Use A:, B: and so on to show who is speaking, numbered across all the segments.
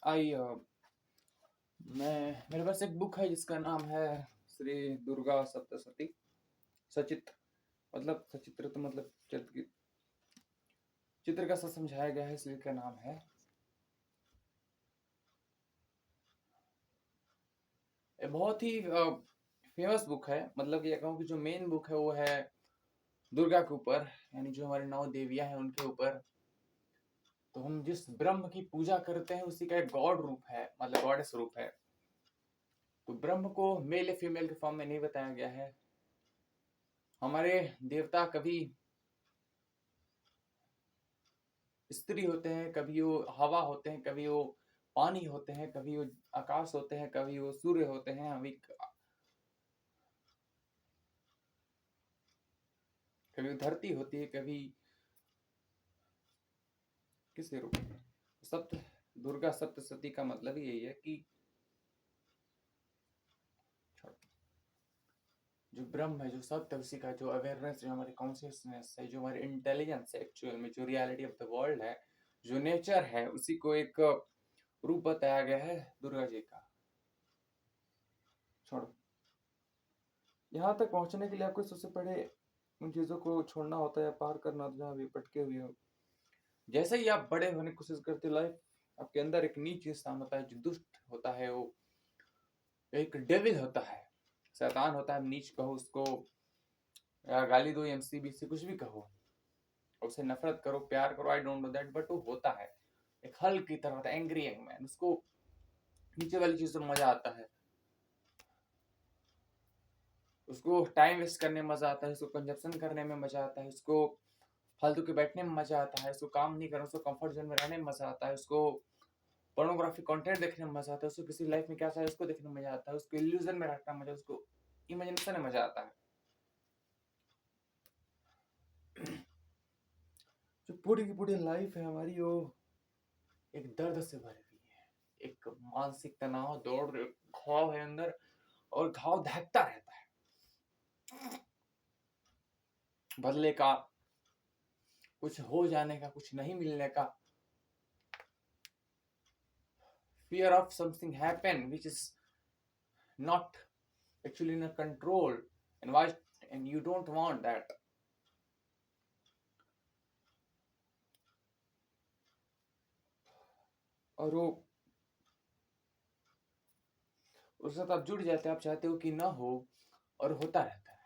A: आई मैं मेरे पास एक बुक है जिसका नाम है श्री दुर्गा सप्तशती। सचित्र मतलब सचित्र तो मतलब चित्र का सा समझाया गया है, इसलिए का नाम है। ये बहुत ही फेमस बुक है। मतलब ये कहूँ कि जो मेन बुक है वो है दुर्गा के ऊपर, यानी जो हमारी 9 देवियां हैं उनके ऊपर। तो हम जिस ब्रह्म की पूजा करते हैं उसी का एक गॉड रूप है, मतलब गॉडेस रूप है। तो ब्रह्म को मेल या फीमेल के फॉर्म में नहीं बताया गया है। हमारे देवता कभी स्त्री होते हैं, कभी वो हवा होते हैं, कभी वो पानी होते हैं, कभी वो आकाश होते हैं, कभी वो सूर्य होते हैं। कभी वो धरती होती है, कभी किसी रूप में। सप्त दुर्गा सप्तशती का मतलब ही यही है कि जो ब्रह्म है, जो सत्य, उसी का जो अवेयरनेस, जो हमारी कॉन्शियसनेस है, जो हमारी इंटेलिजेंस है, एक्चुअल में जो रियलिटी ऑफ द वर्ल्ड है, जो नेचर है, उसी को एक रूप बताया गया है दुर्गा जी का। छोड़ो, यहाँ तक पहुंचने के लिए आपको सबसे पहले उन चीजों को छोड़ना होता है या पार करना होता है जहाँ भी भटके हुए हो। जैसे ही आप बड़े होने की कोशिश करते हो, लाइफ आपके अंदर एक नीच इंसान होता है जो दुष्ट होता है। वो एक डेविल होता है, शैतान होता है, नीच कहो उसको या गाली दो, एमसीबी से कुछ भी कहो, उसे नफरत करो, प्यार करो, I don't know that, but वो होता है एक हल की तरह होता है, एंग्री यंग मैन। उसको नीचे वाली चीज से मजा आता है, उसको टाइम वेस्ट करने में मजा आता है, उसको कंजप्शन करने में मजा आता है, उसको फालतू के बैठने में मजा आता है, उसको काम नहीं करना, उसको कंफर्ट जोन में रहने में मजा आता है, उसको पोर्नोग्राफी कंटेंट देखने में मजा आता है, उसको किसी लाइफ में क्या चाहिए उसको देखने में मजा आता है, उसको इल्यूजन में रखना मजा, उसको इमेजिनेशन में मजा आता है। जो पूरी की पूरी लाइफ है हमारी, वो एक दर्द से भरी हुई है, एक मानसिक तनाव, दौड़, घाव है अंदर, और घाव दहकता रहता है। बदले का, कुछ हो जाने का, कुछ नहीं मिलने का, fear of something happen which is not actually in a control, and why, and you don't want that. और वो उसके साथ आप जुड़ जाते हैं, आप चाहते हो कि ना हो, और होता रहता है।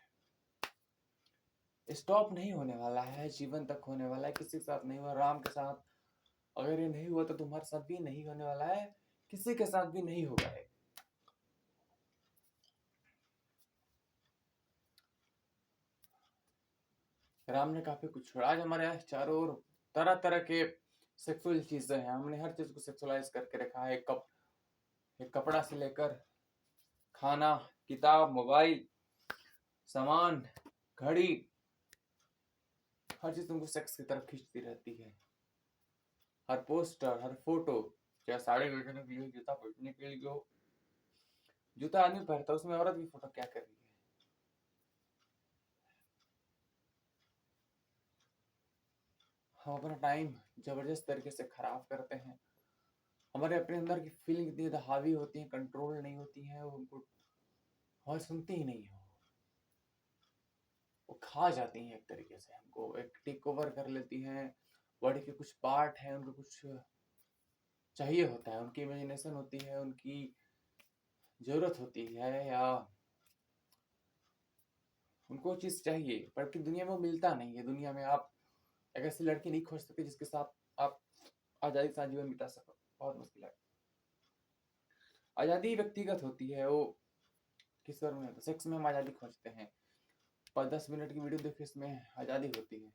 A: स्टॉप नहीं होने वाला है, जीवन तक होने वाला है, किसी के साथ नहीं हुआ, राम के साथ अगर ये नहीं हुआ तो तुम्हारे साथ भी नहीं होने वाला है, किसी के साथ भी नहीं होगा। राम ने काफी कुछ छोड़ा। आज हमारे यहाँ चारों ओर तरह तरह के सेक्सुअल चीजें हैं, हमने हर चीज को सेक्सुअलाइज करके रखा है। एक कपड़ा से लेकर खाना, किताब, मोबाइल, सामान, घड़ी, हर चीज तुमको सेक्स की तरफ खींचती रहती है। हर पोस्टर, हर फोटो, चाहे साड़ी खरीदने के लिए, जूता पहनने के लिए हो, जूता आदमी पहनता है, उसमें औरत की फोटो क्या कर रही है। हम अपना टाइम जबरदस्त तरीके से खराब करते हैं। हमारे अपने अंदर की फीलिंग इतनी ज्यादा हावी होती है, कंट्रोल नहीं होती है, वो हमको हमारी सुनती ही नहीं हो, वो खा जाती हैं एक तरीके से, हमको एक टेक ओवर कर लेती हैं। बॉडी के कुछ पार्ट हैं, उनको कुछ चाहिए होता है, उनकी इमेजिनेशन होती है, उनकी जरूरत होती है, या उनको चीज चाहिए, पर कि दुनिया में वो मिलता नहीं है। दुनिया में आप एक ऐसी लड़की नहीं खोज सकते जिसके साथ आप आजादी के साथ जीवन बिता सको, बहुत मुश्किल है। आजादी व्यक्तिगत होती है, वो किस बार में सेक्स में हम आजादी खोजते हैं। 5-10 मिनट की वीडियो देखो, इसमें आजादी होती है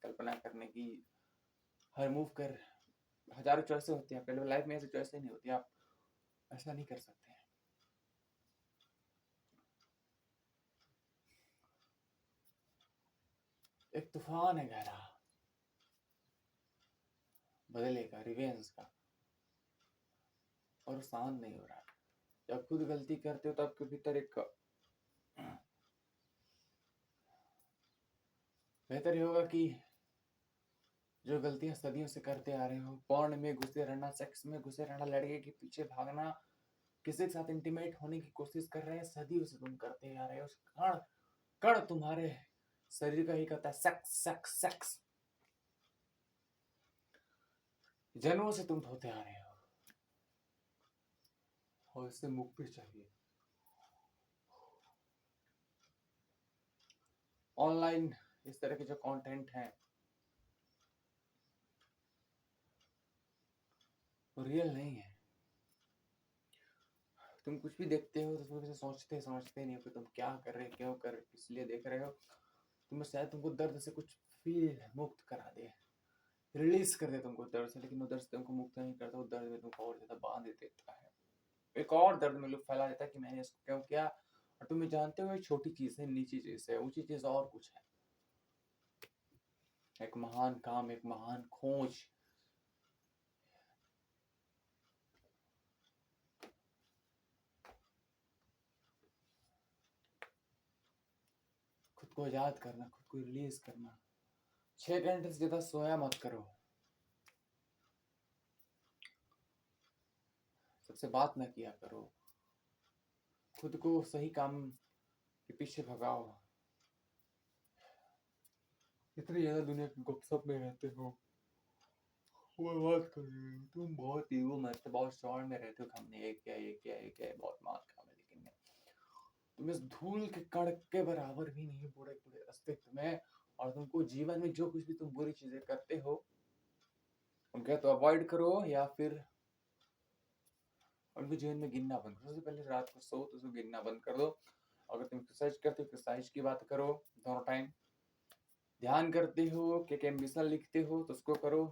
A: कल्पना करने की, हर मूव कर, हजारों चॉइसेस होती हैं। पहले लाइफ में ऐसी चॉइस नहीं होती, आप ऐसा नहीं कर सकते हैं। एक तूफान है गहरा, बदले का, रिवेंज का, और शांत नहीं हो रहा। जब खुद गलती करते हो तो आपके भीतर एक बेहतर ये होगा कि जो गलतियां सदियों से करते आ रहे हो, पॉर्न में घुसे रहना, सेक्स में घुसे रहना, लड़के के पीछे भागना, किसी के साथ इंटीमेट होने की कोशिश कर रहे हैं, सदियों से तुम करते आ रहे हो। कण कण तुम्हारे शरीर का ही कहता है सेक्स सेक्स सेक्स। जन्मों से तुम धोते आ रहे हो और इससे मुक्ति चाहिए। ऑनलाइन इस तरह के जो कंटेंट हैं वो रियल नहीं है। तुम कुछ भी देखते हो तो तुम सोचते नहीं हो कि तुम क्या कर रहे, क्यों कर रहे, किस लिए देख रहे हो। तुम शायद तुमको दर्द से कुछ फील मुक्त करा दे, रिलीज कर दे तुमको दर्द से, लेकिन वो दर्द से तुमको मुक्त नहीं करता, वो दर्द में तुमको और ज्यादा बांध देता है, एक और दर्द में लोग फैला देता है कि मैंने इसको क्यों किया। और तुम्हें जानते हो ये छोटी चीज है, नीची चीज है, ऊंची चीज और कुछ है, एक महान काम, एक महान खोज। खुद को आजाद करना, खुद को रिलीज करना। 6 घंटे से ज्यादा सोया मत करो, सबसे बात ना किया करो, खुद को सही काम के पीछे भगाओ। इतनी ज्यादा दुनिया की गपशप में रहते हो, वो बात कर रहे हो तुम, बहुत ईगो में, बहुत शौर में रहते हो, हमने ये किया ये किया ये किया, बहुत मार खाया, लेकिन नहीं, तुम इस धूल के कण के बराबर भी नहीं पूरे पूरे अस्तित्व में। और तुमको जीवन में जो कुछ भी तुम बुरी चीजें करते हो उनके तो अवॉइड करो, या फिर उनको जीवन में गिनना बंद करो। सबसे पहले रात को सो तो उसको गिनना बंद कर दो। अगर तुम एक्सरसाइज करते हो एक्सरसाइज की बात करो दोनों टाइम। ध्यान करते हो, क्या एम्बिशन लिखते हो तो उसको करो,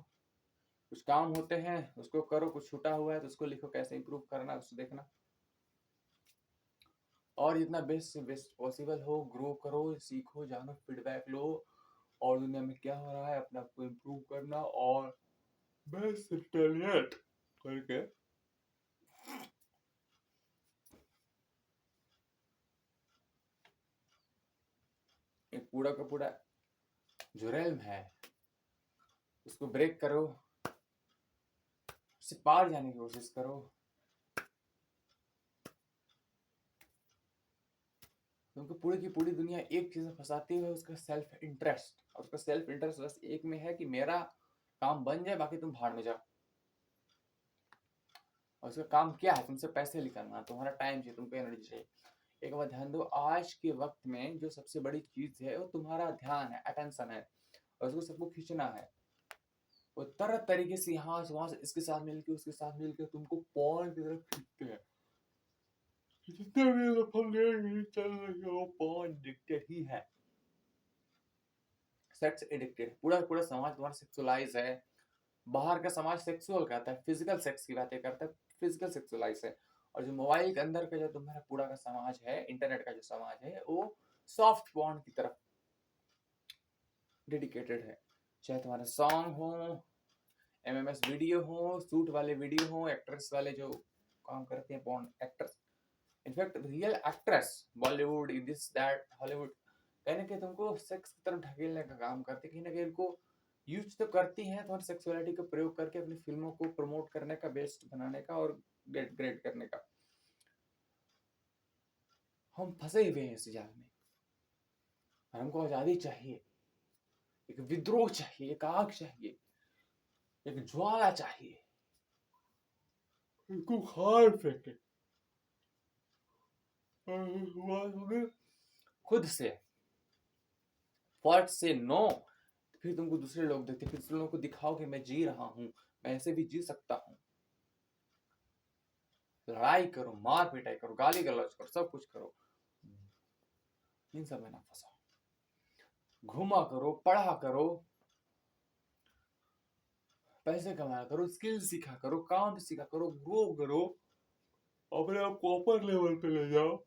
A: कुछ काम होते हैं उसको करो, कुछ छूटा हुआ है तो उसको लिखो, कैसे इंप्रूव करना है उसको देखना, और जितना बेस्ट से बेस्ट पॉसिबल हो ग्रो करो, सीखो, जानो, फीडबैक लो, और दुनिया में क्या हो रहा है अपने आप को इम्प्रूव करना, और बेस्ट रिटेलिएट करके एक पूरा का पूरा जो रेल्म है उसको ब्रेक करो, उससे पार जाने की कोशिश करो। क्योंकि पूरी की पूरी दुनिया एक चीज में फंसाती है, उसका सेल्फ इंटरेस्ट, और उसका सेल्फ इंटरेस्ट बस एक में है कि मेरा काम बन जाए, बाकी तुम भाड़ में जाओ। और उसका काम क्या है, तुमसे पैसे निकालना, तुम्हारा टाइम चाहिए, तुमको एनर्जी चाहिए। एक बार ध्यान दो, आज के वक्त में जो सबसे बड़ी चीज है वो तुम्हारा ध्यान है, अटेंशन है, और उसको सबको खींचना है। वो तरह तरीके से यहाँ से वहां से, इसके साथ मिलके उसके साथ मिलके तुमको पॉन की तरफ खींचते हैं। जितने भी लफंगे चल रही है वो पॉन एडिक्टेड ही है, सेक्स एडिक्टेड। पूरा पूरा समाज तुम्हारा सेक्सुअलाइज है। बाहर का समाज सेक्सुअल कहता है, फिजिकल सेक्स की बातें करता है, फिजिकल सेक्सुअलाइज है। और जो मोबाइल के अंदर का जो तुम्हारा पूरा का समाज है, इंटरनेट का जो समाज है, वो सॉफ्ट पॉर्न की तरफ डेडिकेटेड है। चाहे तुम्हारे सॉन्ग हो, एमएमएस वीडियो हो, सूट वाले वीडियो हो, एक्ट्रेस वाले जो काम करते हैं porn actress, in fact real actress, Bollywood, this that, Hollywood, कहीं ना कहीं तुमको सेक्स की तरफ ढकेलने का काम करती है, कहीं ना कहीं इनको यूज तो करती हैं तुम्हारी सेक्सुअलिटी को प्रयोग करके अपनी फिल्मों को प्रमोट करने का, बेस्ट बनाने का और ग्रेड करने का। हम फंसे हुए हैं इस जाल में, और हमको आजादी चाहिए, एक विद्रोह चाहिए, एक आग चाहिए, एक ज्वाला चाहिए, इनको खार फेंके। खुद से फर्स्ट से नो, फिर तुमको दूसरे लोग देखते, फिर दूसरे लोगों को दिखाओ कि मैं जी रहा हूं, मैं ऐसे भी जी सकता हूं। लड़ाई करो, मार पिटाई करो, गाली गलौज करो, सब कुछ करो, इन सब में ना फंसो। घूमा करो, पढ़ा करो, पैसे कमाया करो, स्किल सीखा करो, काम सीखा करो, ग्रो करो, अपने आप को अपर लेवल पे ले जाओ।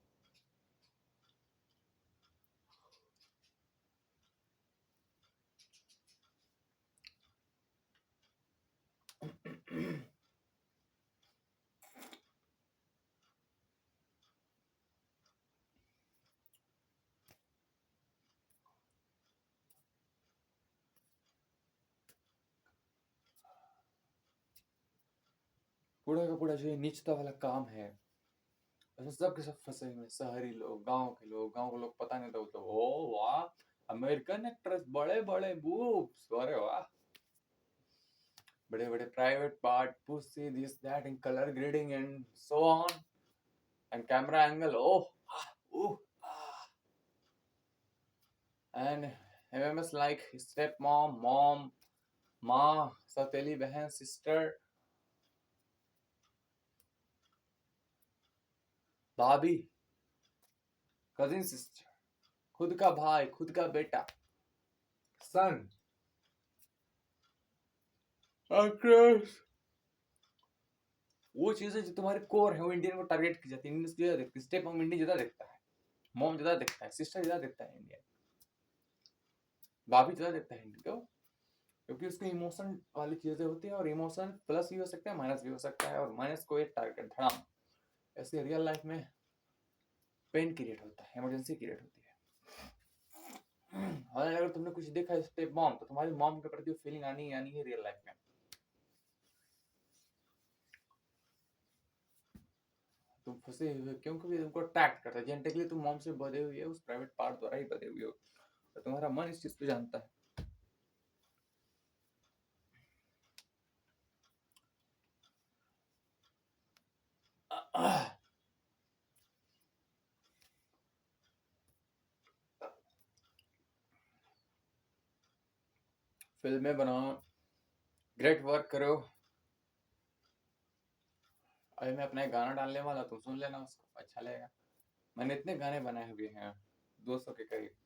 A: पूरा का पूरा जो ये नीचता वाला काम है, उसमें सब के सब फंसे हुए हैं। शहरी लोग, गांव के लोग पता नहीं था तो ओ वाह, अमेरिकन एक्ट्रेस, बड़े बड़े बूब्स, अरे वाह, बड़े बड़े private part, pussy, this that, in color grading and so on, and camera angle, oh, ooh, and MMS like stepmom, mom, माँ, सौतेली बहन, सिस्टर, भाभी, कजिन सिस्टर, खुद का भाई, खुद का बेटा, सन, एक्ट्रेस, वो चीजें जो तुम्हारे कोर है वो इंडियन को टारगेट की जाती है। इंडियन ज्यादा देखती है, स्टेप मॉम इंडियन ज्यादा देखता है, मॉम ज्यादा देखता है, सिस्टर ज्यादा देखता है इंडियन, भाभी ज्यादा देखता है इंडियन। क्यों? क्योंकि उसकी इमोशन वाली चीजें होती है, और इमोशन प्लस भी हो सकता है, माइनस भी हो सकता है, और माइनस को एक टारगेट धड़ाम, ऐसे रियल लाइफ में पेन क्रिएट होता है, इमरजेंसी क्रिएट होती है। और अगर तुमने कुछ देखा है स्टेप मॉम, तो तुम्हारी मॉम के प्रति फीलिंग आनी है रियल लाइफ में। तुम फंसे हुए क्योंकि तुमको अट्रैक्ट करता है, जेनेटिकली तुम मॉम से बधे हुए हो, उस प्राइवेट पार्ट द्वारा ही बधे हुए हो, तो तुम्हारा मन इस चीज को जानता है। फिल्में बनाओ, ग्रेट वर्क करो। अभी मैं अपना एक गाना डालने वाला, तुम सुन लेना उसको, अच्छा लगेगा। मैंने इतने गाने बनाए हुए हैं, 200 के करीब,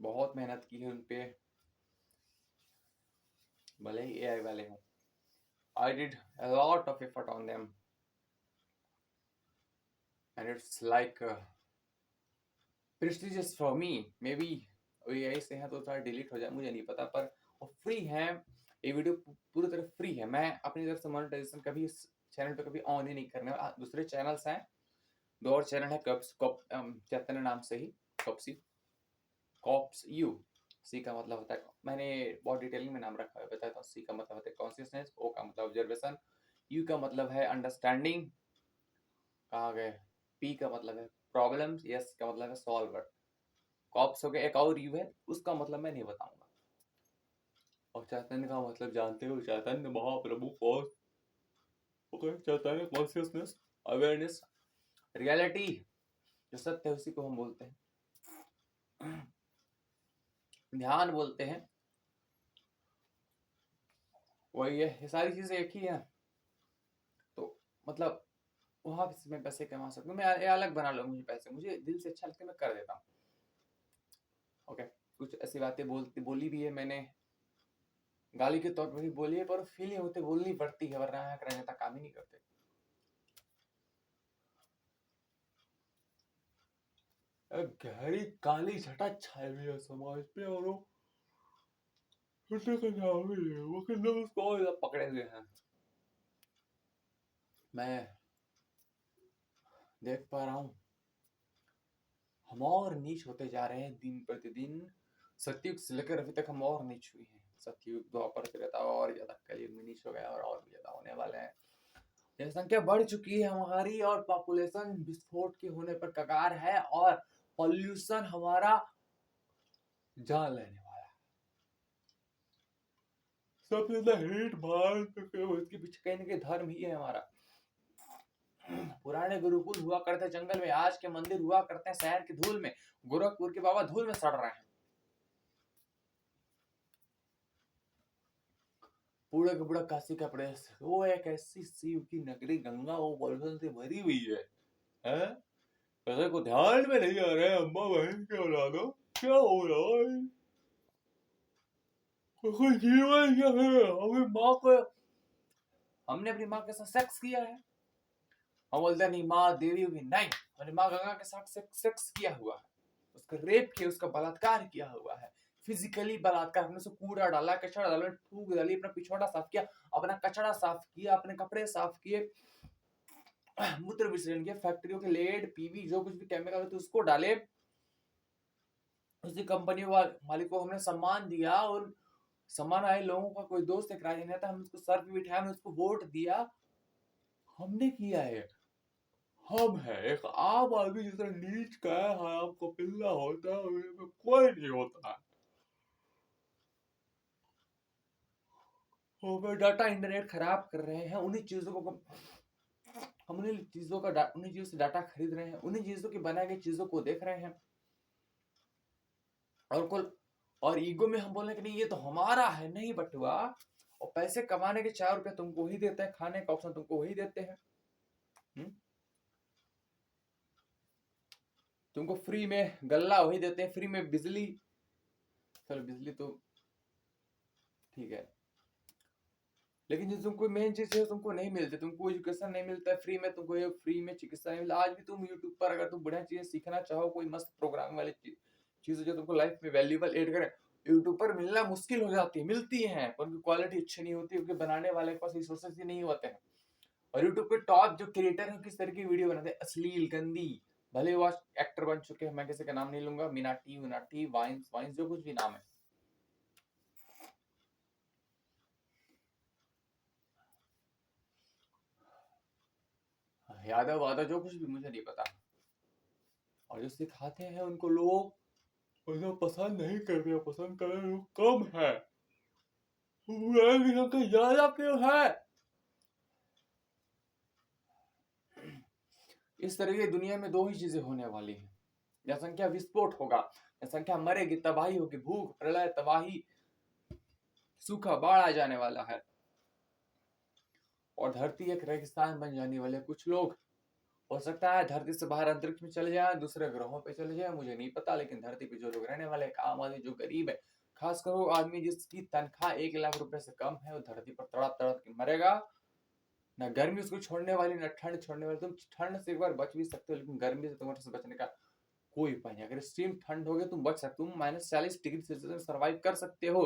A: बहुत मेहनत की है उनपे, भले ही AI वाले हों। I did a lot of effort on them, and it's like prestigious for me. Maybe AI से है तो थोड़ा डिलीट हो जाए, मुझे नहीं पता, पर वो फ्री है, ये वीडियो पूरी तरह फ्री है। मैं अपनी तरफ से मोनेटाइजेशन कभी इस चैनल पे कभी ऑन ही नहीं करने वाला। दूसरे चैनल्स हैं, 2 और चैनल है, चैतन्य नाम से ही, कॉप्सी, कॉप्स यू, सी का मतलब होता है, मैंने बहुत डिटेलिंग में नाम रखा है, बताया था। सी का मतलब होता है कॉन्शियसनेस, ओ का मतलब ऑब्जर्वेशन, यू का मतलब है अंडरस्टैंडिंग, कहाँ गए, पी का मतलब है प्रॉब्लम्स, यस का मतलब है सॉल्वर, कॉप्स हो गया, एक और यू है, उसका मतलब मैं नहीं बताऊंगा। और चैतन्य का मतलब जानते हो, चैतन्य महाप्रभु कौन, ओके, चैतन्य कॉन्शियसनेस, अवेयरनेस, रियलिटी, जो सत्य है उसी को हम बोलते हैं, ध्यान बोलते हैं, वही है, ये सारी चीजें एक ही है। तो मतलब वहां से मैं पैसे कमा सकता हूँ, मैं अलग बना लूँ, मुझे पैसे, मुझे दिल से अच्छा लगता है, मैं कर देता हूँ। ओके, कुछ ऐसी बातें बोली भी है मैंने, गाली के तौर पर भी बोली है, पर फीलिंग होते बोलनी पड़ती है, वरना यहाँ रहने काम ही नहीं करते। गहरी काली छटा छाई हुई है समाज पे, और वो पकड़े हुए हैं। मैं देख पा रहा हूँ हम और नीच होते जा रहे हैं दिन प्रतिदिन, सतयुग से लेकर अभी तक हम और नीच हुए हैं। सतयुग द्वापर त्रेता और ज्यादा, कलयुग में नीच हो गया, और भी ज्यादा होने वाले हैं। जनसंख्या बढ़ चुकी है हमारी, और पॉपुलेशन विस्फोट के होने पर कगार है, और पॉल्यूशन हमारा जान लेने वाला है। सबसे ज्यादा हेट भार इसके पीछे कहीं ना कहीं धर्म ही है हमारा। पुराने गुरुकुल हुआ करते जंगल में, आज के मंदिर हुआ करते हैं शहर की धूल में, गोरखपुर के बाबा धूल में सड़ रहे हैं। पूरा का पूरा काशी का प्रदेश वो एक ऐसी शिव की नगरी, गंगा वो पॉल्यूशन से भरी हुई है, हैं? ऐसे को ध्यान में नहीं आ रहा है, अम्मा बहन के औलादो, क्या हो रहा है? कोई जीवन क्या है? हमें माँ को, हमने अपनी माँ के साथ सेक्स किया है, हम बोलते नहीं माँ देवी होगी, नहीं, हमने माँ गंगा के साथ सेक्स किया हुआ है, उसका रेप किया, उसका बलात्कार किया हुआ है, फिजिकली बलात्कार, हमने उसको कूड़ा डाला, कचरा डाला, थूक डाली, अपना पिछवाड़ा साफ किया, अपना कचरा साफ किया, अपने कपड़े साफ किए, मूत्र विसर्जन किया, फैक्ट्रियों के लेड पीवी जो कुछ भी केमिकल होते उसको डाले, उसी कंपनी मालिक को हमने सम्मान दिया, और समान आए लोगों का कोई दोस्त एक राजनेता, हमने उसको सर पे बिठाया, हमने उसको वोट दिया, हमने किया है। हम है एक आम आदमी जितना नीच का है, हराम को पिल्ला होता है, उसमें कोई नहीं होता। वो डाटा इंटरनेट खराब कर रहे हैं, उन्हीं चीजों को हम उन्हीं चीजों से डाटा खरीद रहे हैं, उन्हीं चीजों की बनाई गई चीजों को देख रहे हैं, और ईगो में हम बोल रहे हैं कि नहीं ये तो हमारा है। नहीं बटुआ, और पैसे कमाने के 4 रुपए तुमको ही देते हैं, खाने का ऑप्शन तुमको वही देते हैं। तुमको फ्री में गल्ला वही देते हैं, फ्री में बिजली, चलो बिजली तो ठीक है, लेकिन जो तुमको मेन चीज है तुमको नहीं मिलती, तुमको एजुकेशन नहीं मिलता है फ्री में, तुमको ये फ्री में चिकित्सा नहीं मिलता। आज भी तुम यूट्यूब पर अगर तुम बढ़िया चीजें सीखना चाहो, कोई मस्त प्रोग्राम वाली चीज जो तुमको लाइफ में वैल्यूएबल एड करे, यूट्यूब पर मिलना मुश्किल हो जाती है, मिलती है पर उनकी क्वालिटी अच्छी नहीं होती, क्योंकि बनाने वाले के पास रिसोर्सेज ही नहीं होते हैं। और यूट्यूब पे टॉप जो क्रिएटर है किस तरह की वीडियो बनाते हैं, अश्लील गंदी, भले वो एक्टर बन चुके हैं, मैं किसी का नाम नहीं लूंगा, मिनाटी वाइन्स वाइन्स जो कुछ भी नाम है, यादव वादव जो कुछ भी, मुझे नहीं पता। और जो सिखाते हैं उनको लोग उनको पसंद नहीं करते, पसंद करने लोग कम है, ज्यादा क्यों है। इस तरह की दुनिया में 2 ही चीजें होने वाली है, जनसंख्या विस्फोट होगा, जनसंख्या मरेगी, तबाही होगी, भूख प्रलय तबाही सूखा बाढ़ आ जाने वाला है, और धरती एक रेगिस्तान बन जाने वाले। कुछ लोग हो सकता है धरती से बाहर अंतरिक्ष में चले जाए, दूसरे ग्रहों पे चले जाए, मुझे नहीं पता, लेकिन धरती पे जो लोग रहने वाले, आम आदमी जो गरीब है, खासकर वो आदमी जिसकी तनख्वाह 1 लाख रुपए से कम है, वो धरती पर तड़प तड़प के मरेगा। ना गर्मी उसको छोड़ने वाली, ना ठंड छोड़ने वाली। तुम ठंड से एक बार बच भी सकते हो, लेकिन गर्मी से तुम्हारे से बचने का कोई उपाय नहीं। अगर एक्सट्रीम ठंड हो गई तुम बच सकते हो, तुम -40 डिग्री सेल्सियस में सर्वाइव कर सकते हो,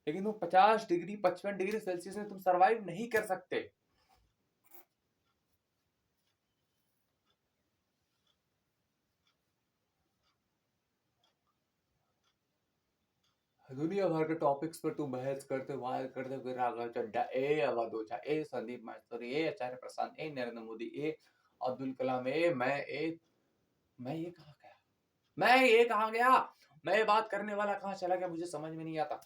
A: लेकिन तुम 50 डिग्री 55 डिग्री सेल्सियस में तुम सर्वाइव नहीं कर सकते। दुनिया भर के टॉपिक्स पर तुम बहस करते वायर करते फिर राघव चड्डा, ए अवधोचा, ए संदीप मास्टर, ए आचार्य प्रसाद, ए नरेंद्र मोदी, ए अब्दुल कलाम, मैं ये कहा गया, मैं ये कहा गया, मैं ये बात करने वाला कहाँ चला गया, मुझे समझ में नहीं आता।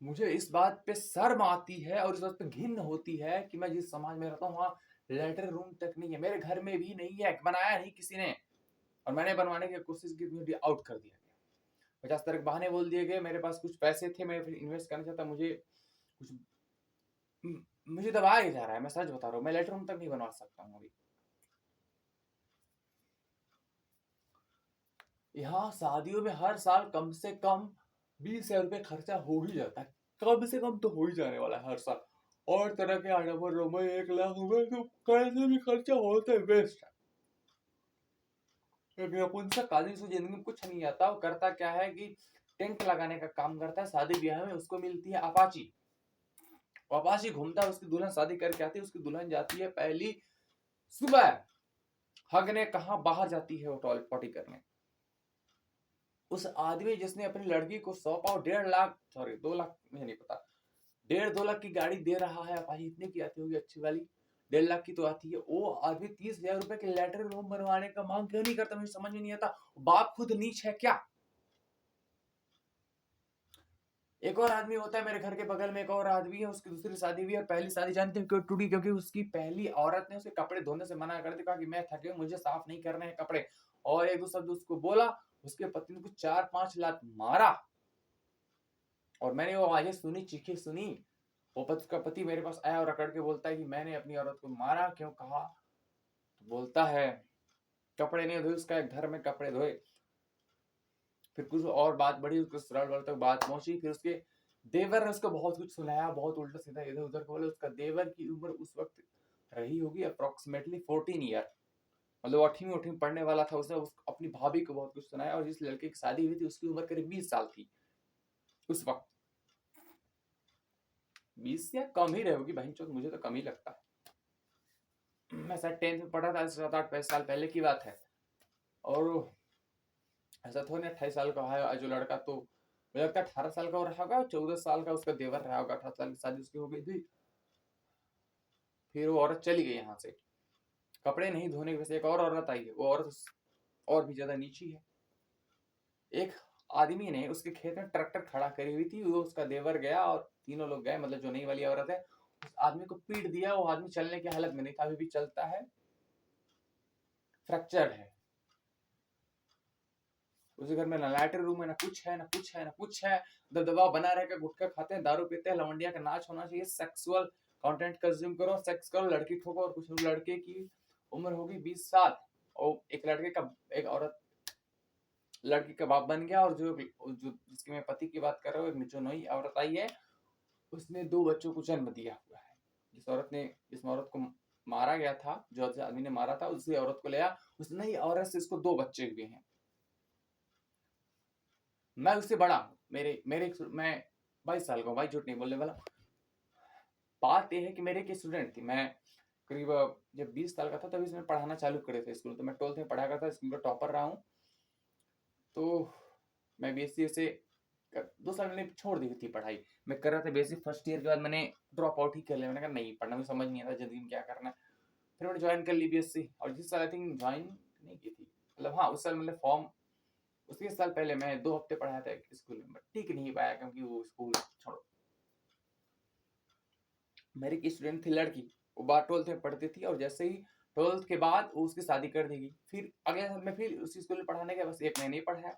A: मुझे इस बात पे शर्म आती है और इस बात पे घिन होती है कि मैं जिस समाज में रहता हूँ वहां लेटर रूम तक नहीं है, मेरे घर में भी नहीं है, बनाया नहीं किसी ने, और मैंने बनवाने की कोशिश की, मुझे आउट कर दिया गया। 50 तरह के बहाने बोल दिए गए, मेरे पास कुछ पैसे थे, मैं फिर इन्वेस्ट करना चाहता, कुछ मुझे दबाया जा रहा है, मैं सच बता रहा हूँ, मैं लेटर रूम तक नहीं बनवा सकता हूँ अभी। यहाँ शादियों में हर साल कम से कम 20,000 रुपये खर्चा हो ही जाता है, कम से कम तो हो ही जाने वाला है हर साल। और तरह के आडम्बर में 1 लाख रुपए तो कैसे भी खर्चा होता है, वेस्ट है। नपुंसक आदमी से जिंदगी में कुछ नहीं आता, वो करता क्या है कि टेंट लगाने का काम करता है, शादी ब्याह में उसको मिलती है अपाची, अपाची घूमता है, उसकी दुल्हन शादी करके आती है, उसकी दुल्हन जाती है पहली सुबह हगने, कहा बाहर जाती है वो टॉयलेट पॉटी करने। उस आदमी जिसने अपनी लड़की को सौंपा, 1.5 लाख, सॉरी 2 लाख, मुझे नहीं पता, 1.5-2 लाख की गाड़ी दे रहा है, अपाची इतने की आती होगी अच्छी वाली, 1.5 लाख की तो आती है। वो आदमी 30,000 रुपए के लेटर रूम बनवाने का मांग क्यों नहीं करता, मुझे समझ में नहीं आता। बाप खुद नीच है क्या? एक और आदमी होता है मेरे घर के बगल में, एक और आदमी है, उसकी दूसरी शादी हुई है, पहली शादी जानते हैं क्यों टूटी? क्योंकि उसकी पहली औरत ने उसे कपड़े धोने से मना कर दिया, कहा कि मैं थके, मुझे साफ नहीं करने हैं कपड़े, और एक दो शब्द उसको बोला, उसके पति ने कुछ 4-5 लात मारा, और मैंने वो आवाजें सुनी, चीखें सुनी। वो उसका पति मेरे पास आया और अकड़ के बोलता है कि मैंने अपनी औरत को मारा क्यों? कहा तो बोलता है कपड़े नहीं धोए, उसका एक घर में कपड़े धोए। फिर कुछ और बात बढ़ी, उसको सरल वर्ल तक बात पहुंची, फिर उसके देवर ने उसको बहुत कुछ सुनाया, बहुत उल्टा सीधा इधर उधर बोले। उसका देवर की उम्र उस वक्त रही होगी अप्रोक्सीमेटली 14 ईयर, मतलब 8वीं पढ़ने वाला था। उसने अपनी भाभी को बहुत कुछ सुनाया, और जिस लड़के की शादी हुई थी उसकी उम्र करीब 20 साल थी उस वक्त, 20 या कम ही रही होगी बहन चौथ, मुझे तो कम ही लगता है। मैं शायद 10th में पढ़ा था, 7-8 साल पहले की बात है। और ऐसा थोड़ा नहीं 28 साल का है जो लड़का, तो मुझे लगता है 18 साल का हो रहा होगा, 14 साल का उसका देवर रहा होगा, 18 साल की शादी उसकी हो गई थी। फिर वो औरत चली गई यहाँ से, कपड़े नहीं धोने की वजह से एक और औरत आई है, वो औरत और भी ज्यादा नीची है। एक आदमी ने उसके खेत में ट्रैक्टर खड़ा करी हुई थी, वो उसका देवर गया और तीनों लोग गए, मतलब जो नई वाली औरत है, उस आदमी को पीट दिया। वो आदमी चलने की हालत में नहीं था, अभी भी चलता है, फ्रैक्चर है। उसी घर में ना लैट्रिन रूम है, ना कुछ है, ना कुछ है, ना कुछ है। दबदबा बना रहेगा, गुटखा खाते हैं, दारू पीते हैं, लवंडिया का नाच होना चाहिए, सेक्सुअल कंटेंट कंज्यूम करो, सेक्स करो, लड़की ठोको। और कुछ लड़के की उम्र होगी 20 साल और एक लड़के का, एक औरत लड़की का बाप बन गया। और जो जो जिसकी मैं पति की बात कर रहा हूँ, जो नई औरत आई है, उसने 2 बच्चों को जन्म दिया हुआ है। जिस औरत को मारा गया था, जो आदमी ने मारा था, उसी औरत को लिया, उस नई औरत से इसको 2 बच्चे हुए हैं। मैं उससे बड़ा हूँ, मैं 22 साल का हूँ भाई, झूठ नहीं बोलने वाला। बात यह है कि मेरे एक स्टूडेंट थी, मैं करीब जब 20 साल का था तभी इसमें पढ़ाना चालू करे थे स्कूल, तो मैं 12th में पढ़ा करता, स्कूल का टॉपर रहा हूँ। तो मैं बीएससी से 2 साल मैंने छोड़ दी थी पढ़ाई, मैं कर रहा था बीएससी फर्स्ट ईयर के बाद मैंने ड्रॉप आउट ही कर लिया। मैंने कहा नहीं, पढ़ना में समझ नहीं आता जिंदगी में क्या करना है। फिर मैंने ज्वाइन कर ली बीएससी, और जिस साल आई थिंक ज्वाइन नहीं की थी, मतलब हाँ उस साल मतलब फॉर्म, उसके साल पहले मैं 2 हफ्ते पढ़ाया था एक स्कूल में, बट टिक नहीं पाया क्योंकि वो स्कूल छोड़ो। मेरी एक स्टूडेंट थी लड़की, वो बार 12th में पढ़ती थी, और जैसे ही 12th के बाद वो उसकी शादी कर देगी। फिर अगले साल में फिर उसी स्कूल में पढ़ाने के बस 1 महीने ही पढ़ाया,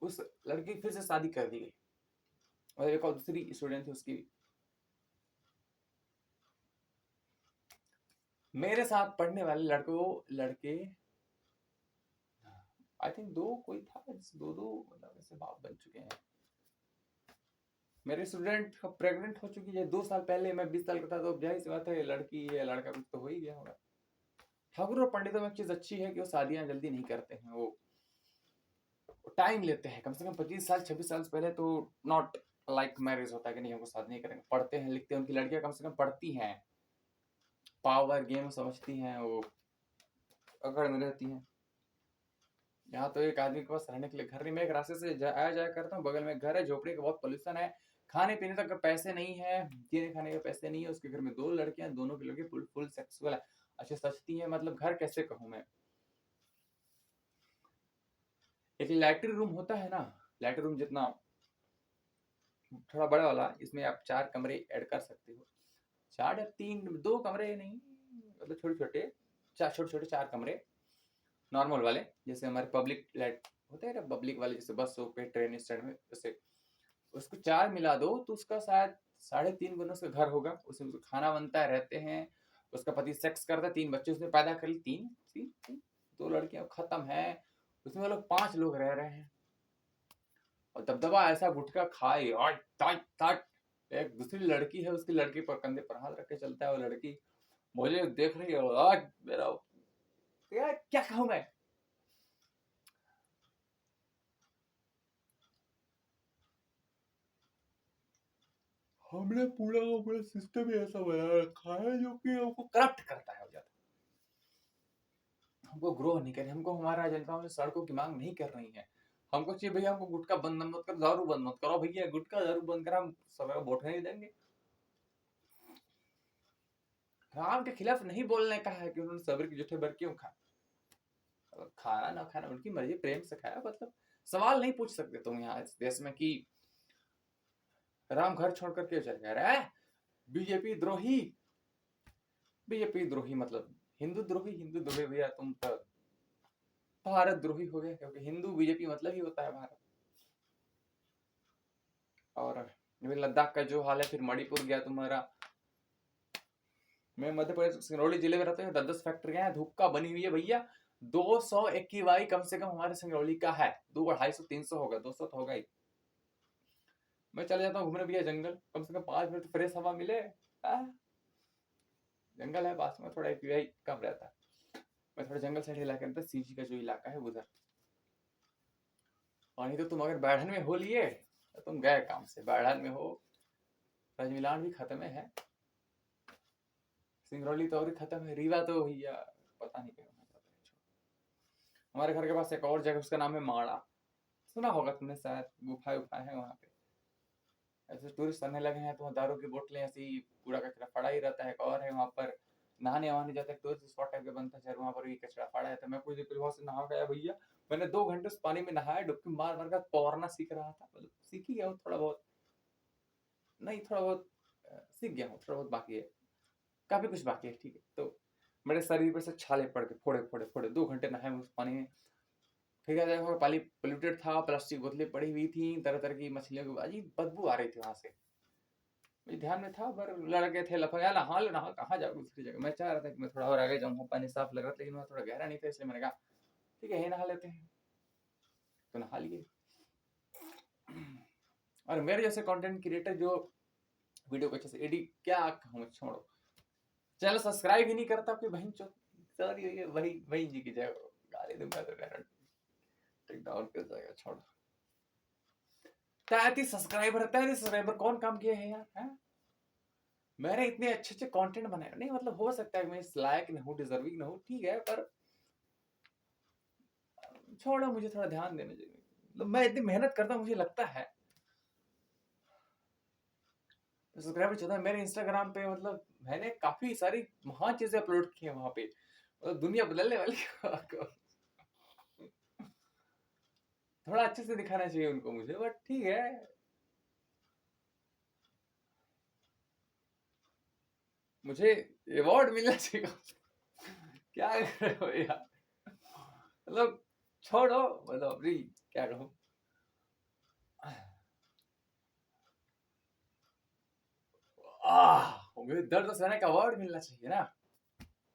A: उस लड़की की फिर से शादी कर दी गई। और एक और दूसरी स्टूडेंट थी उसकी, मेरे साथ पढ़ने वाले लड़के आई थिंक 2 कोई था, दो मतलब ऐसे बाप बन चुके हैं। मेरे स्टूडेंट प्रेग्नेंट हो चुकी है 2 साल पहले, मैं 20 साल का था, तो जाहिर सी बात है लड़की या लड़का कुछ तो हो ही गया होगा। ठाकुर और पंडितों में एक चीज अच्छी है कि वो शादियां जल्दी नहीं करते हैं, वो टाइम लेते हैं, कम से कम 25 साल 26 साल से पहले तो नॉट लाइक मैरिज होता है कि नहीं हमको शादी नहीं करेंगे, पढ़ते हैं लिखते हैं। उनकी लड़कियां कम से कम पढ़ती हैं, पावर गेम समझती हैं, वो अकड़ में रहती हैं। यहाँ तो एक आदमी के पास रहने के लिए घर नहीं, मैं एक रास्ते से आया जाया करता हूँ, बगल में घर है, झोपड़ी का बहुत पोल्यूशन है, खाने पीने तक का पैसे नहीं है, पीने खाने के पैसे नहीं है। उसके घर में 2 लड़कियां, दोनों की लड़की फुल सेक्सुअल है, अच्छे सचती है, मतलब घर कैसे कहूँ मैं। एक लैट्रिन रूम होता है ना, लैट्रिन रूम जितना थोड़ा बड़ा वाला, इसमें आप 4 कमरे ऐड कर सकते हो, 4 या 3, 2 कमरे नहीं, मतलब छोटे छोटे, 4 कमरे नॉर्मल वाले, जैसे हमारे पब्लिक लाइट होते हैं ना, पब्लिक वाले जैसे बस पे, ट्रेन स्टैंड में, जैसे उसको 4 मिला दो तो उसका शायद 3.5 गुना उसका घर होगा। उसमें उसका खाना बनता है, रहते हैं, उसका पति सेक्स करता है, 3 बच्चे उसने पैदा कर ली, 3 2 लड़कियां खत्म है, उसमें वो लोग 5 लोग रह रहे हैं। और दबदबा ऐसा गुटखा खाए, और एक दूसरी लड़की है, उसकी लड़की पर कंधे पर हाथ रख के चलता है, वो लड़की मुझे देख रही है, आज मेरा क्या कहूं मैं। हमने पूरा का पूरा सिस्टम ही ऐसा बना रखा है जो कि हमको करप्ट करता है ज्यादा, हमको ग्रो नहीं कर, हमको हमारा जनता से सड़कों की मांग नहीं कर रही है। हमको चाहिए भैया, हमको गुटखा बंद मत करो, दारू बंद मत करो भैया, गुटखा दारू बंद करा, हम सब वोट नहीं देंगे। राम के खिलाफ नहीं बोलने का है कि उन्होंने सब्र की जूठे भर क्यों खा, खाना ना खाना उनकी मर्जी, प्रेम से खाया, मतलब सवाल नहीं पूछ सकते तुम यहाँ इस देश में कि राम घर छोड़ करके चले गए। अरे बीजेपी द्रोही, बीजेपी द्रोही मतलब हिंदू द्रोही भैया, तुम तो भारत द्रोही हो गए, क्योंकि हिंदू बीजेपी मतलब ही होता है भारत। और लद्दाख का जो हाल है, फिर मणिपुर गया तुम्हारा, मैं मध्य प्रदेश सिंगरौली जिले में रहता हूँ, 10 फैक्ट्रियां हैं, धूप का बनी हुई है भैया, 200 एक्कीवाई कम से कम हमारे सिंगरौली का है, 200 250 होगा, 200 तो होगा ही। मैं चले जाता हूँ घूमने भैया जंगल, कम से कम 5 मिनट फ्रेश हवा मिले। जंगल है पास में, थोड़ा एक्यूआई कम रहता है। मैं थोड़ा जंगल साइड इलाके में, सीजी का जो इलाका है उधर। और नहीं तो तुम अगर बैठन में हो लिए तो तुम गए काम से, बैठन में हो, रजमिलान भी खत्म है, सिंगरौली तो और खत्म है, रीवा तो भैया पता नहीं क्या होना चाहता है। हमारे घर के पास एक और जगह, उसका नाम है माड़ा, सुना होगा तुमने शायद, गुफाएं उफाएं है वहाँ पे। ऐसे टूरिस्ट आने लगे हैं तो वहाँ दारू की बोतलें, ऐसी कूड़ा कचरा पड़ा ही रहता है। एक और है वहाँ पर, नहाने वहाने जाते हैं, टूरिस्ट स्पॉट टाइप का बनता है, वहाँ पर भी कचरा पड़ा है। तो मैं कुछ देर पहले वहाँ से नहा गया भैया, मैंने 2 घंटे उस पानी में नहाया, डुबकी मार मार कर तैरना सीख रहा था। मतलब सीख ही गया हूँ थोड़ा बहुत, नहीं थोड़ा बहुत सीख गया हूँ, थोड़ा बहुत बाकी है, काफी कुछ बाकी है, ठीक है। तो मेरे शरीर पर से छाले पड़ के फोड़े फोड़े फोड़े, 2 घंटे नहाए उस पानी में। ठीक है, देखो पानी पोल्यूटेड था, प्लास्टिक बोतलें पड़ी हुई थी, तरह तरह की मछलियों की अजीब बदबू आ रही थी वहां से। मेरे ध्यान में था, पर लड़के थे लफंगा, नहा लो नहा, कहाँ जाओगे दूसरी जगह। मैं चाह रहा था कि मैं थोड़ा और आगे जाऊँ, पानी साफ लग रहा था, लेकिन वहाँ थोड़ा गहरा नहीं था, इसलिए मैंने कहा ठीक है यही नहा लेते हैं, तो नहा लिए। और मेरे जैसे कंटेंट क्रिएटर जो वीडियो को अच्छे से एडिट, क्या कहूँ, छोड़ो, चैनल सब्सक्राइब ही नहीं करता कि बहन चो, सॉरी वही वही जी की जाए, गाली दूंगा तो टेक डाउन कर जाएगा, छोड़ो। 33 सब्सक्राइबर, 33 सब्सक्राइबर कौन काम किए हैं यार, है? मैंने इतने अच्छे अच्छे कंटेंट बनाए नहीं, मतलब हो सकता है मैं इस लायक न हूँ, डिजर्विंग न हूँ, ठीक है, पर छोड़ो, मुझे थोड़ा ध्यान देना चाहिए। मतलब मैं इतनी मेहनत करता हूँ, मुझे लगता है सब्सक्राइबर चलता है मेरे इंस्टाग्राम पे, मतलब मैंने काफी सारी महान चीजें अपलोड की हैं वहां पे, मतलब दुनिया बदलने वाली थोड़ा अच्छे से दिखाना चाहिए उनको मुझे, बट ठीक है। मुझे अवार्ड मिलना चाहिए क्या कर रहे हो यार, मतलब छोड़ो, मतलब अभी क्या कहूँ। मुझे दर्द सहने का अवार्ड मिलना चाहिए ना,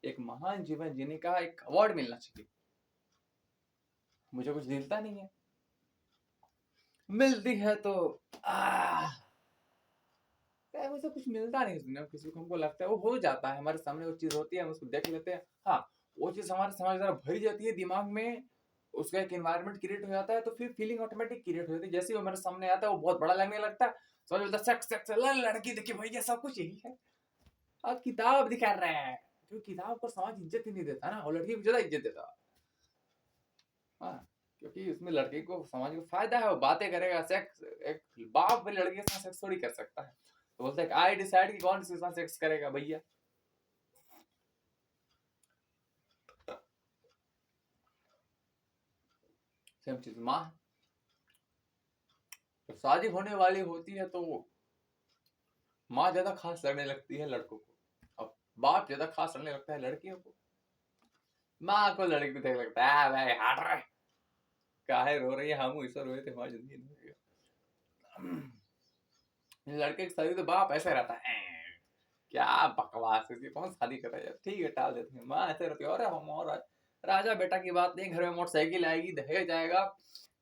A: एक महान जीवन जीने का एक अवार्ड मिलना चाहिए, मुझे कुछ मिलता नहीं है, मिलती है तो क्या, मुझे कुछ मिलता नहीं इसमें, किसी को हमको लगता है वो हो जाता है हमारे सामने, वो चीज होती है, हम उसको देख लेते हैं, हाँ वो चीज हमारे समझ जरा भरी जाती है दिमाग में, उसका एक एनवायरनमेंट क्रिएट हो जाता है, तो फिर फीलिंग ऑटोमेटिक क्रिएट हो जाती है, जैसे वो मेरे सामने आता है वो बहुत बड़ा लगने लगता है, समझ में सेक्स सेक्स लड़की देखिए भैया सब कुछ यही है, अब किताब दिखा रहे हैं, क्योंकि किताब को समाज इज्जत ही नहीं देता ना, और लड़की को ज्यादा इज्जत देता। हाँ, क्योंकि उसमें लड़के को समाज को फायदा है, वो बातें करेगा, सेक्स, एक बाप भी लड़के के साथ सेक्स थोड़ी कर सकता है, तो बोलते हैं आई डिसाइड कि कौन किसके साथ सेक्स करेगा भैया। सेम चीज माँ, जब शादी होने वाली होती है तो माँ ज्यादा खास लगने लगती है लड़कों को, अब बाप ज्यादा खास लगने लगता है लड़कियों को, माँ को लड़की को देख लगता है भाई हट रहे, काहे रो रही है, हम ऐसा रोए थे हमारी जिंदगी में। लड़के की शादी तो बाप ऐसे रहता है, क्या बकवास है, इसकी कौन शादी कर रहा है, ठीक है टाल देते हैं, माँ ऐसे रहती है, अरे हम और राजा बेटा की बात नहीं, घर में मोटरसाइकिल आएगी, दहेज जाएगा,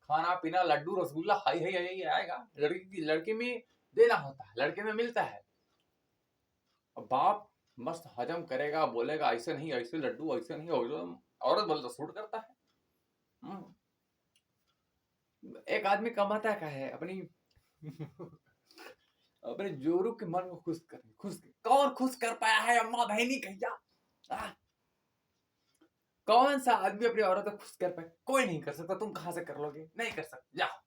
A: खाना पीना लड्डू रसगुल्ला हाई हाई हाई आएगा, लड़की में देना होता है, लड़के में मिलता है, अब बाप मस्त हजम करेगा, बोलेगा ऐसे नहीं, ऐसे लड्डू ऐसे नहीं, औरत बोले तो सूट करता है। एक आदमी कमाता क्या है, अपनी अपने जोरू के मन को कौन खुश कर पाया है, अम्मा बहनी कहिया, कौन सा आदमी अपनी औरत को खुश कर पाए, कोई नहीं कर सकता, तुम कहां से कर लोगे, नहीं कर सकते, जाओ,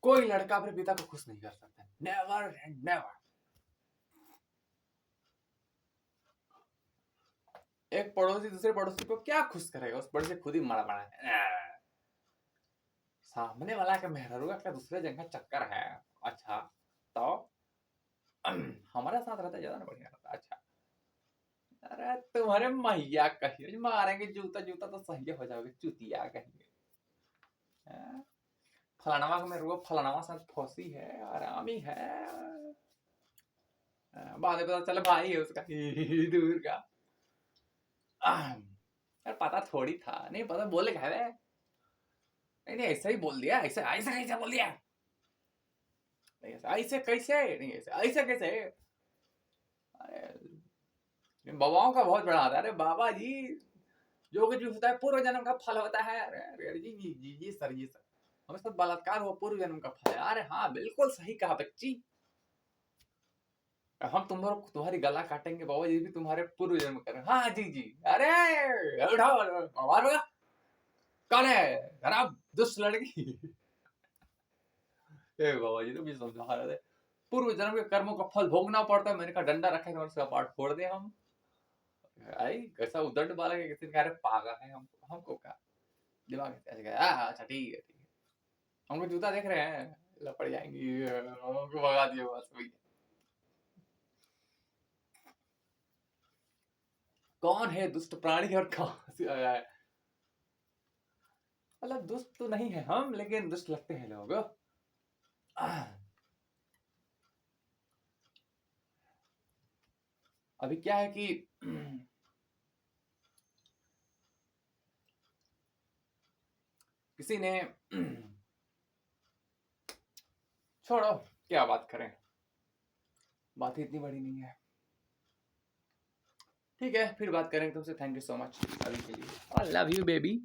A: कोई लड़का अपने पिता को खुश नहीं कर सकता, नेवर एंड नेवर। एक पड़ोसी दूसरे पड़ोसी को क्या खुश करेगा, उस पड़ोसी खुद ही मरा पड़ा है, सामने वाला का मेहरारू का क्या दूसरे जगह चक्कर है, अच्छा तो हमारा साथ रहता ज्यादा ना बढ़िया रहता, अच्छा अरे तुम्हारे मैया कहिए मारेंगे जूता जूता तो सही हो जाओगे, चुतिया कहेंगे, फलाना में रुआ, फलाना साथ फौसी है, आरामी है, बाद में पता चला भाई है उसका दूर का, यार पता थोड़ी था, नहीं पता बोले क्या है, नहीं नहीं ऐसा ही बोल दिया, ऐसे ऐसे कैसे बोल दिया, नहीं ऐसे कैसे, नहीं ऐसे ऐसे कैसे, बाबाओं का बहुत बड़ा आता है, अरे बाबा जी जो कुछ होता है पूर्व जन्म का फल होता है, अरे जी जी जी जी सर, जी सर हमें सब बलात्कार हुआ पूर्व जन्म का फल है, अरे हाँ बिल्कुल सही कहा बच्ची, हम तुम्हारी गला काटेंगे बाबा जी भी तुम्हारे पूर्व जन्म कर, हाँ जी जी, अरे उठाओ आवाज होगा, कौन है खराब दुष्ट लड़की? ए बाबा जी तो भी समझा रहे थे पूर्व जन्म के कर्मों का फल भोगना पड़ता है। मैंने कहा डंडा रखा है तो उसका पार्ट फोड़ दे हम। आई कैसा उद्दंड बालक है, किसी ने कहा अरे पागल है हमको क्या दिमाग ऐसे कहा अच्छा ठीक है ठीक है हमको जूता देख रहे हैं लपड़ जाएंगी हमको भगा दिए बस भैया। कौन है दुष्ट प्राणी और कहां से आया है? मतलब दुष्ट तो नहीं है हम लेकिन दुष्ट लगते हैं लोग। अभी क्या है कि किसी ने छोड़ो क्या बात करें, बात ही इतनी बड़ी नहीं है। ठीक है फिर बात करेंगे तुमसे। थैंक यू सो मच अभी के लिए। I love you baby.